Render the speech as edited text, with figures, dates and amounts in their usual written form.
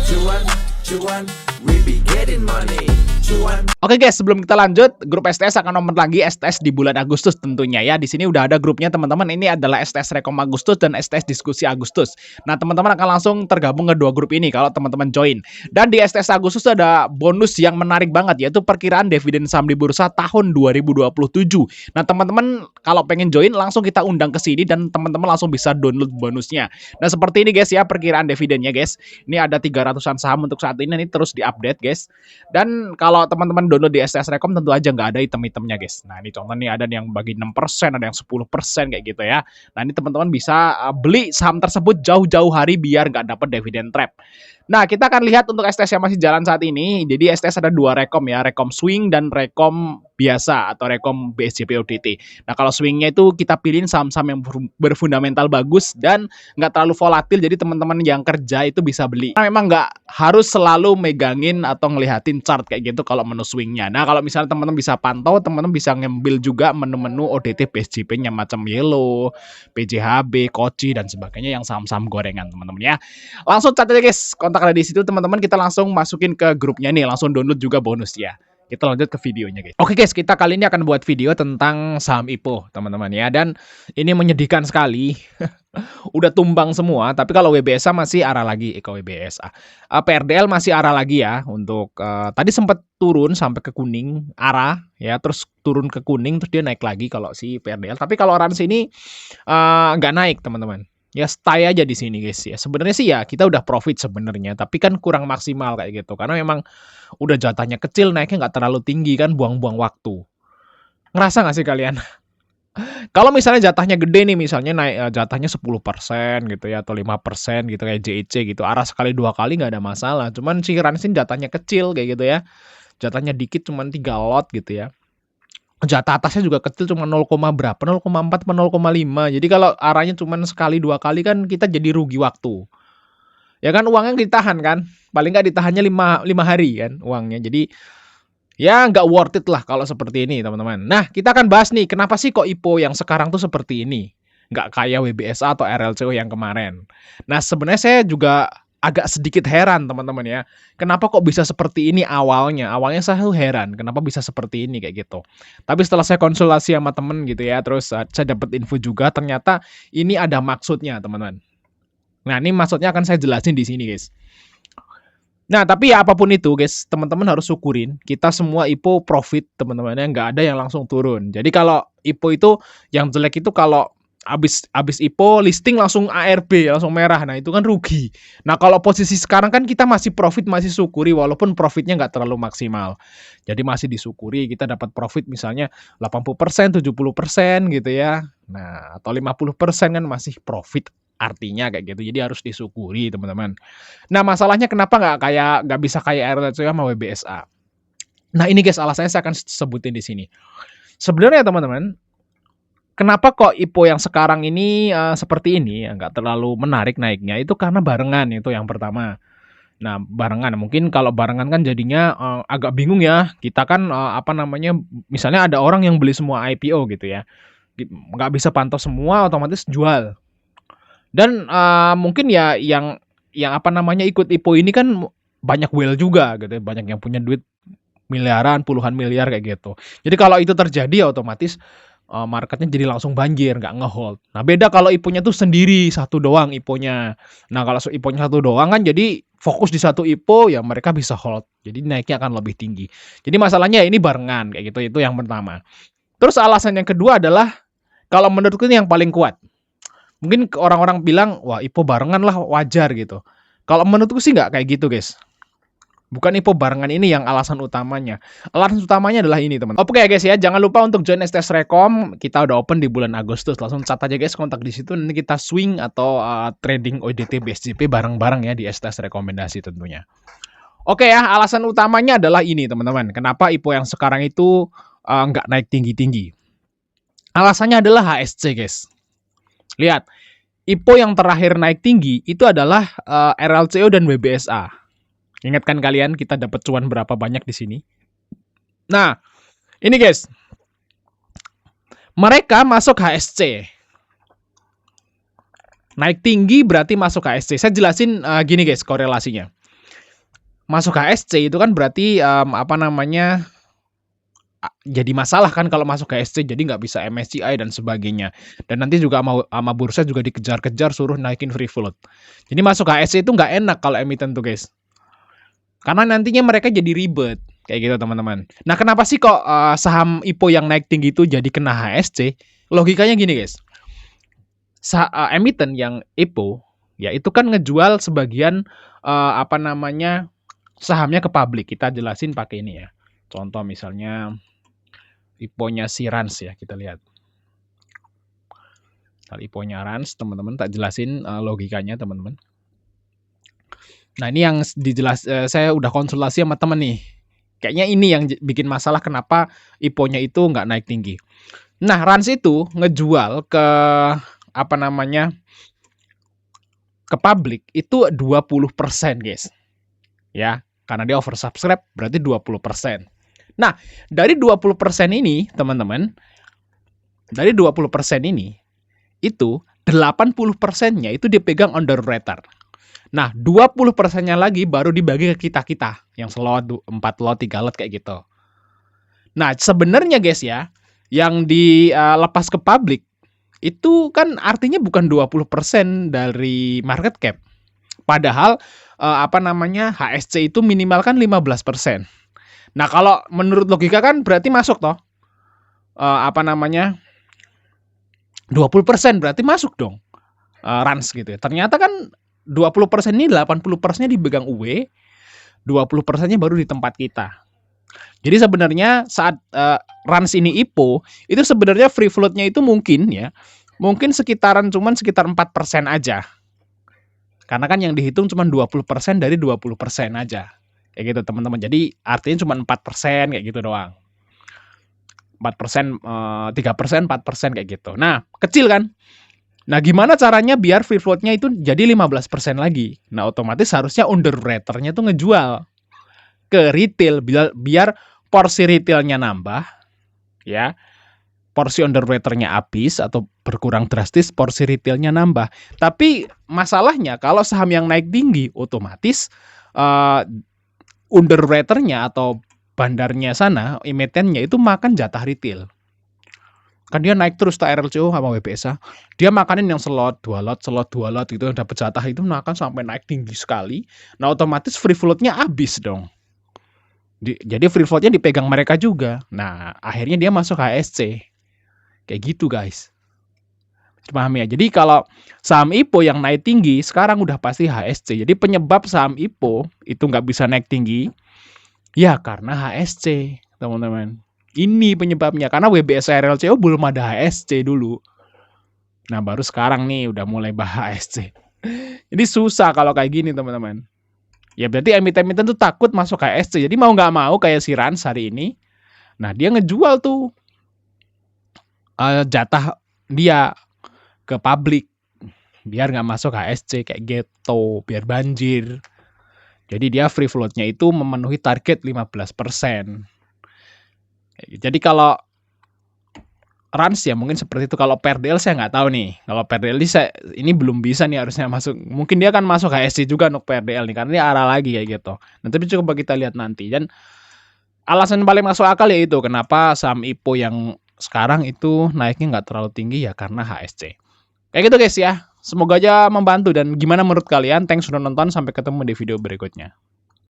Cuan, cuan, we be getting money. Cuan. Oke guys, sebelum kita lanjut, grup STS akan nomor lagi STS di bulan Agustus tentunya ya. Di sini udah ada grupnya teman-teman. Ini adalah STS Rekom Agustus dan STS Diskusi Agustus. Nah, teman-teman akan langsung tergabung ke dua grup ini kalau teman-teman join. Dan di STS Agustus ada bonus yang menarik banget, yaitu perkiraan dividen saham di bursa tahun 2027. Nah, teman-teman kalau pengen join langsung kita undang ke sini dan teman-teman langsung bisa download bonusnya. Nah, seperti ini guys ya perkiraan dividennya guys. Ini ada 300-an saham untuk saat ini terus diupdate guys. Dan kalau teman-teman download di STS Rekom tentu aja nggak ada item-itemnya guys. Nah, ini contoh nih ada yang bagi 6%, ada yang 10% kayak gitu ya. Nah, ini teman-teman bisa beli saham tersebut jauh-jauh hari biar nggak dapat dividen trap. Nah, kita akan lihat untuk STS yang masih jalan saat ini. Jadi STS ada dua rekom ya, rekom swing dan rekom biasa atau rekom BSJP ODT. Nah, kalau swingnya itu kita pilihin saham-saham yang berfundamental bagus dan nggak terlalu volatil. Jadi teman-teman yang kerja itu bisa beli. Nah, memang nggak harus selalu megangin atau ngelihatin chart kayak gitu kalau menu swingnya. Nah, kalau misalnya teman-teman bisa pantau, teman-teman bisa ngambil juga menu-menu ODT BSJP-nya macam Yellow, PJHB, Koci dan sebagainya yang saham-saham gorengan teman-teman ya. Langsung catat aja guys, kontak ada di situ teman-teman, kita langsung masukin ke grupnya nih, langsung download juga bonus ya. Kita lanjut ke videonya guys. Oke guys, kita kali ini akan buat video tentang saham IPO teman-teman ya, dan ini menyedihkan sekali. Udah tumbang semua, tapi kalau WBSA masih arah lagi ke WBSA. PRDL masih arah lagi ya untuk tadi sempat turun sampai ke kuning arah ya, terus turun ke kuning terus dia naik lagi kalau si PRDL. Tapi kalau Rans ini nggak naik teman-teman. Ya stay aja di sini guys ya. Sebenarnya sih ya kita udah profit sebenarnya, tapi kan kurang maksimal kayak gitu. Karena memang udah jatahnya kecil, naiknya nggak terlalu tinggi kan, buang-buang waktu. Ngerasa nggak sih kalian? Kalau misalnya jatahnya gede nih, misalnya naik jatahnya 10% gitu ya, atau 5% gitu kayak JEC gitu, arah sekali dua kali nggak ada masalah. Cuman si Ransin jatahnya kecil kayak gitu ya. Jatahnya dikit cuman 3 lot gitu ya. Jatah atasnya juga kecil cuma 0, berapa 0,4 atau 0,5. Jadi kalau arahnya cuma sekali dua kali kan kita jadi rugi waktu. Ya kan uangnya ditahan kan. Paling nggak ditahannya 5 hari kan uangnya. Jadi ya nggak worth it lah kalau seperti ini teman-teman. Nah, kita akan bahas nih kenapa sih kok IPO yang sekarang tuh seperti ini. Nggak kayak WBSA atau RLCO yang kemarin. Nah, sebenarnya saya juga agak sedikit heran teman-teman ya. Kenapa kok bisa seperti ini awalnya? Awalnya saya tuh heran kenapa bisa seperti ini kayak gitu. Tapi setelah saya konsultasi sama temen gitu ya, terus saya dapat info juga ternyata ini ada maksudnya teman-teman. Nah, ini maksudnya akan saya jelasin di sini guys. Nah, tapi ya apapun itu guys, teman-teman harus syukurin kita semua IPO profit teman-teman ya, nggak ada yang langsung turun. Jadi kalau IPO itu yang jelek itu kalau abis IPO listing langsung ARB langsung merah, nah itu kan rugi. Nah kalau posisi sekarang kan kita masih profit, masih syukuri walaupun profitnya nggak terlalu maksimal. Jadi masih disyukuri kita dapat profit misalnya 80%, 70% gitu ya. Nah atau 50% kan masih profit artinya kayak gitu. Jadi harus disyukuri teman-teman. Nah masalahnya kenapa nggak bisa kayak RLCO sama WBSA? Nah ini guys alasannya saya akan sebutin di sini. Sebenarnya teman-teman, kenapa kok IPO yang sekarang ini seperti ini ya, nggak terlalu menarik naiknya, itu karena barengan itu yang pertama. Nah barengan, mungkin kalau barengan kan jadinya agak bingung ya. Kita kan apa namanya, misalnya ada orang yang beli semua IPO gitu ya, nggak bisa pantau semua, otomatis jual. Dan mungkin ya yang apa namanya ikut IPO ini kan banyak whale juga gitu ya, banyak yang punya duit miliaran, puluhan miliar kayak gitu. Jadi kalau itu terjadi ya otomatis marketnya jadi langsung banjir, nggak ngehold. Nah beda kalau IPO-nya tuh sendiri, satu doang IPO-nya. Nah kalau IPO-nya satu doang kan jadi fokus di satu IPO ya mereka bisa hold. Jadi naiknya akan lebih tinggi. Jadi masalahnya ini barengan kayak gitu, itu yang pertama. Terus alasan yang kedua adalah kalau menurutku ini yang paling kuat. Mungkin orang-orang bilang wah IPO barengan lah wajar gitu. Kalau menurutku sih nggak kayak gitu guys. Bukan IPO barengan ini yang alasan utamanya. Alasan utamanya adalah ini teman. Oke guys ya, jangan lupa untuk join STS Rekom. Kita udah open di bulan Agustus. Langsung cat aja guys kontak di situ. Nanti kita swing atau trading ODT BSJP bareng-bareng ya di STS rekomendasi tentunya. Oke ya, alasan utamanya adalah ini teman-teman. Kenapa IPO yang sekarang itu nggak naik tinggi-tinggi? Alasannya adalah HSC guys. Lihat, IPO yang terakhir naik tinggi itu adalah RLCO dan WBSA. Ingatkan kalian kita dapat cuan berapa banyak di sini. Nah, ini guys. Mereka masuk HSC. Naik tinggi berarti masuk HSC. Saya jelasin gini guys korelasinya. masuk HSC itu kan berarti jadi masalah kan kalau masuk HSC, jadi nggak bisa MSCI dan sebagainya. Dan nanti juga sama bursa juga dikejar-kejar suruh naikin free float. Jadi masuk HSC itu nggak enak kalau emiten tuh guys. Karena nantinya mereka jadi ribet kayak gitu teman-teman. Nah kenapa sih kok saham IPO yang naik tinggi itu jadi kena HSC? Logikanya gini guys. Emiten yang IPO ya itu kan ngejual sebagian sahamnya ke publik. Kita jelasin pakai ini ya. Contoh misalnya IPO-nya si Rans ya, kita lihat. Kalau IPO-nya Rans, teman-teman tak jelasin logikanya teman-teman. Nah ini yang saya udah konsultasi sama temen nih. Kayaknya ini yang bikin masalah kenapa IPO-nya itu nggak naik tinggi. Nah Rans itu ngejual ke ke publik itu 20% guys. Ya, karena dia oversubscribe berarti 20%. Nah, dari 20% ini, teman-teman, dari 20% ini, itu 80%-nya itu dipegang underwriter. Nah, 20%-nya lagi baru dibagi ke kita-kita, yang slot, 4 lot, 3 lot kayak gitu. Nah, sebenarnya guys ya, yang dilepas ke publik, itu kan artinya bukan 20% dari market cap. Padahal HSC itu minimal kan 15%. Nah, kalau menurut logika kan berarti masuk toh. 20% berarti masuk dong. Rans gitu ya. Ternyata kan 20% ini 80%-nya dipegang UW, 20%-nya baru di tempat kita. Jadi sebenarnya saat Rans ini IPO, itu sebenarnya free float-nya itu mungkin sekitar 4% aja. Karena kan yang dihitung cuma 20% dari 20% aja. Kayak gitu teman-teman. Jadi artinya cuma 4% kayak gitu doang. 4%, 3%, 4% kayak gitu. Nah, kecil kan? Nah, gimana caranya biar free float-nya itu jadi 15% lagi? Nah, otomatis harusnya underwriter-nya tuh ngejual ke retail biar porsi retailnya nambah, ya. Porsi underwriter-nya habis atau berkurang drastis, porsi retailnya nambah. Tapi masalahnya kalau saham yang naik tinggi, otomatis underwriter-nya atau bandarnya sana, emitennya itu makan jatah retail. Kan dia naik terus RLCO sama WBSA. Dia makanin yang slot 2 lot gitu, dapat jatah itu makan sampai naik tinggi sekali. Nah, otomatis free float-nya habis dong. Jadi free float-nya dipegang mereka juga. Nah, akhirnya dia masuk HSC. Kayak gitu, guys. Paham ya? Jadi kalau saham IPO yang naik tinggi, sekarang udah pasti HSC. Jadi penyebab saham IPO itu nggak bisa naik tinggi, ya karena HSC, teman-teman. Ini penyebabnya. Karena WBSA RLCO belum ada HSC dulu. Nah, baru sekarang nih udah mulai bahas HSC. Jadi susah kalau kayak gini, teman-teman. Ya berarti emiten-emiten tuh takut masuk HSC. Jadi mau nggak mau kayak si Rans hari ini, nah dia ngejual tuh jatah dia ke publik biar nggak masuk HSC kayak gitu, biar banjir. Jadi dia free float-nya itu memenuhi target 15%. Jadi kalau Rans ya mungkin seperti itu. Kalau PRDL saya nggak tahu nih. Kalau PRDL ini belum bisa nih harusnya masuk. Mungkin dia kan masuk HSC juga untuk PRDL nih karena dia arah lagi kayak gitu. Nah, tapi coba kita lihat nanti. Dan alasan paling masuk akal ya itu kenapa saham IPO yang sekarang itu naiknya nggak terlalu tinggi ya karena HSC. Kayak gitu guys ya. Semoga aja membantu dan gimana menurut kalian? Thanks sudah nonton. Sampai ketemu di video berikutnya.